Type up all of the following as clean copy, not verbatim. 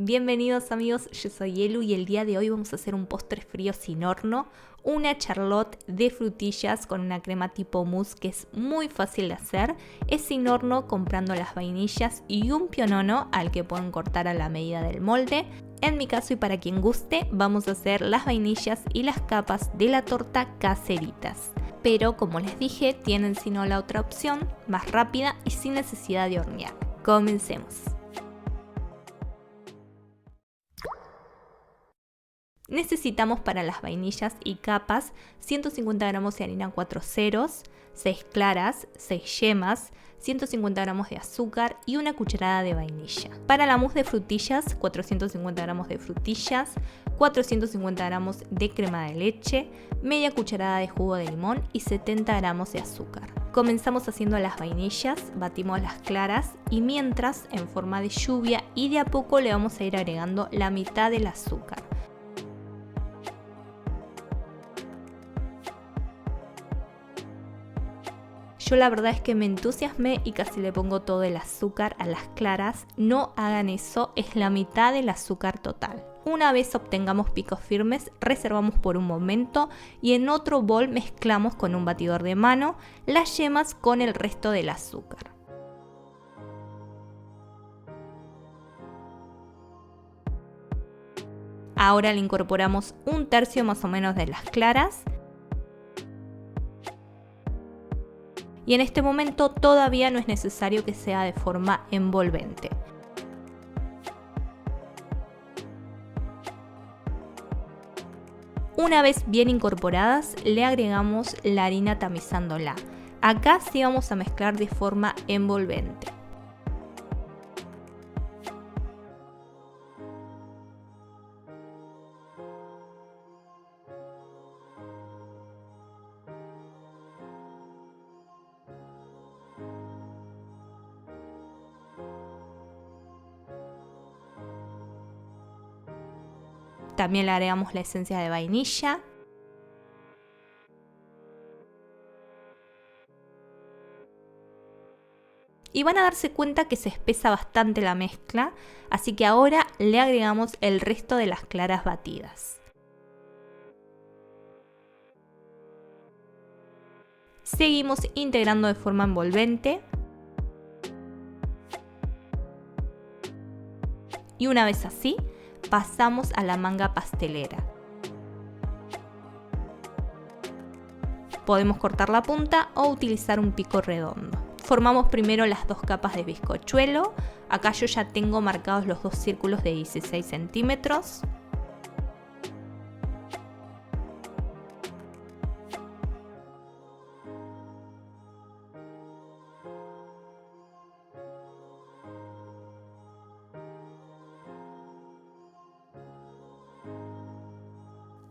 Bienvenidos amigos, yo soy Elu y el día de hoy vamos a hacer un postre frío sin horno, una charlotte de frutillas con una crema tipo mousse que es muy fácil de hacer. Es sin horno comprando las vainillas y un pionono al que pueden cortar a la medida del molde. En mi caso y para quien guste, vamos a hacer las vainillas y las capas de la torta caseritas. Pero como les dije, tienen sino la otra opción, más rápida y sin necesidad de hornear. Comencemos. Necesitamos para las vainillas y capas 150 gramos de harina 4 ceros, 6 claras, 6 yemas, 150 gramos de azúcar y una cucharada de vainilla. Para la mousse de frutillas, 450 gramos de frutillas, 450 gramos de crema de leche, media cucharada de jugo de limón y 70 gramos de azúcar. Comenzamos haciendo las vainillas, batimos las claras y mientras, en forma de lluvia y de a poco le vamos a ir agregando la mitad del azúcar. Yo la verdad es que me entusiasmé y casi le pongo todo el azúcar a las claras. No hagan eso, es la mitad del azúcar total. Una vez obtengamos picos firmes, reservamos por un momento y en otro bol mezclamos con un batidor de mano las yemas con el resto del azúcar. Ahora le incorporamos un tercio más o menos de las claras. Y en este momento todavía no es necesario que sea de forma envolvente. Una vez bien incorporadas, le agregamos la harina tamizándola. Acá sí vamos a mezclar de forma envolvente. También le agregamos la esencia de vainilla. Y van a darse cuenta que se espesa bastante la mezcla, así que ahora le agregamos el resto de las claras batidas. Seguimos integrando de forma envolvente. Y una vez así, pasamos a la manga pastelera. Podemos cortar la punta o utilizar un pico redondo. Formamos primero las dos capas de bizcochuelo. Acá yo ya tengo marcados los dos círculos de 16 centímetros.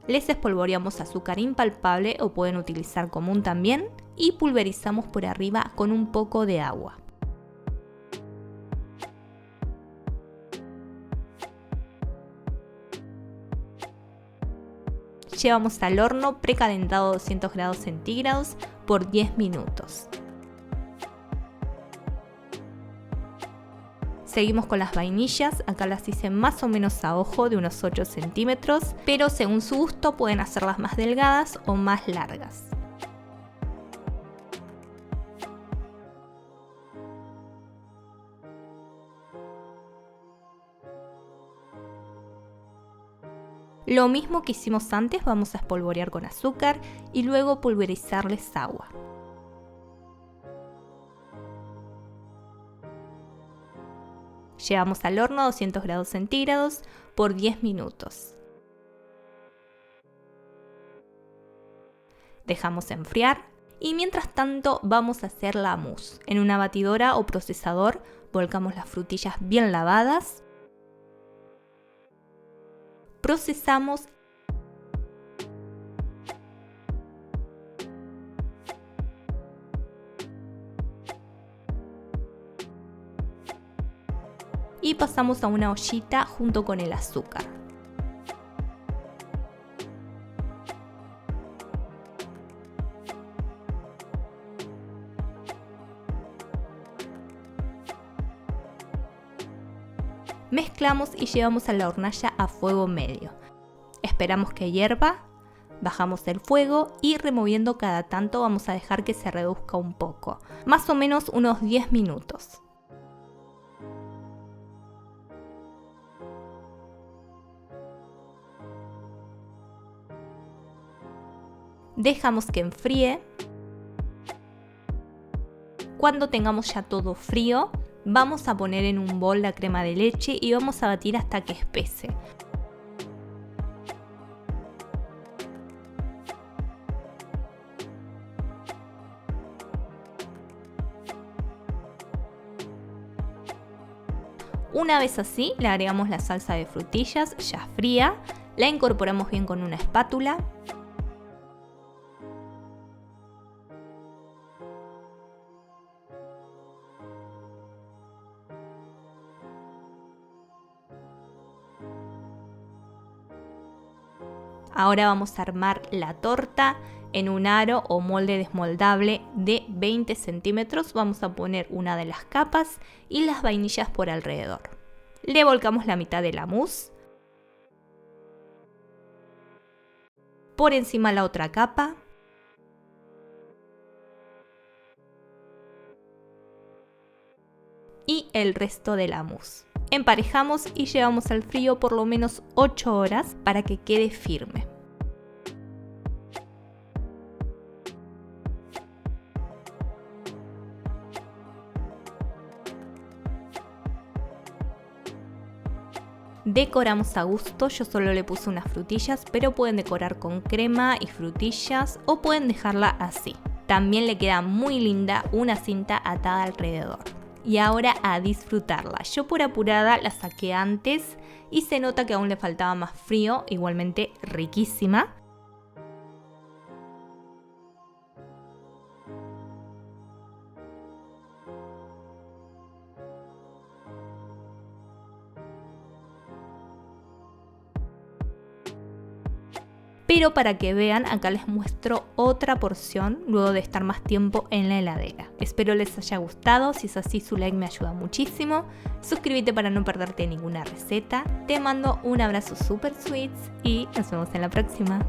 Les espolvoreamos azúcar impalpable o pueden utilizar común también y pulverizamos por arriba con un poco de agua. Llevamos al horno precalentado a 200 grados centígrados por 10 minutos. Seguimos con las vainillas, acá las hice más o menos a ojo de unos 8 centímetros, pero según su gusto pueden hacerlas más delgadas o más largas. Lo mismo que hicimos antes, vamos a espolvorear con azúcar y luego pulverizarles agua. Llevamos al horno a 200 grados centígrados por 10 minutos. Dejamos enfriar y mientras tanto vamos a hacer la mousse. En una batidora o procesador volcamos las frutillas bien lavadas. Procesamos y pasamos a una ollita junto con el azúcar. Mezclamos y llevamos a la hornalla a fuego medio. Esperamos que hierva, bajamos el fuego y removiendo cada tanto vamos a dejar que se reduzca un poco, más o menos unos 10 minutos. Dejamos que enfríe. Cuando tengamos ya todo frío, vamos a poner en un bol la crema de leche y vamos a batir hasta que espese. Una vez así, le agregamos la salsa de frutillas ya fría, la incorporamos bien con una espátula. Ahora vamos a armar la torta en un aro o molde desmoldable de 20 centímetros. Vamos a poner una de las capas y las vainillas por alrededor. Le volcamos la mitad de la mousse. Por encima la otra capa. Y el resto de la mousse. Emparejamos y llevamos al frío por lo menos 8 horas para que quede firme. Decoramos a gusto, yo solo le puse unas frutillas, pero pueden decorar con crema y frutillas o pueden dejarla así. También le queda muy linda una cinta atada alrededor. Y ahora a disfrutarla. Yo por apurada la saqué antes y se nota que aún le faltaba más frío, igualmente riquísima. Pero para que vean, acá les muestro otra porción luego de estar más tiempo en la heladera. Espero les haya gustado, si es así su like me ayuda muchísimo. Suscríbete para no perderte ninguna receta. Te mando un abrazo super sweets y nos vemos en la próxima.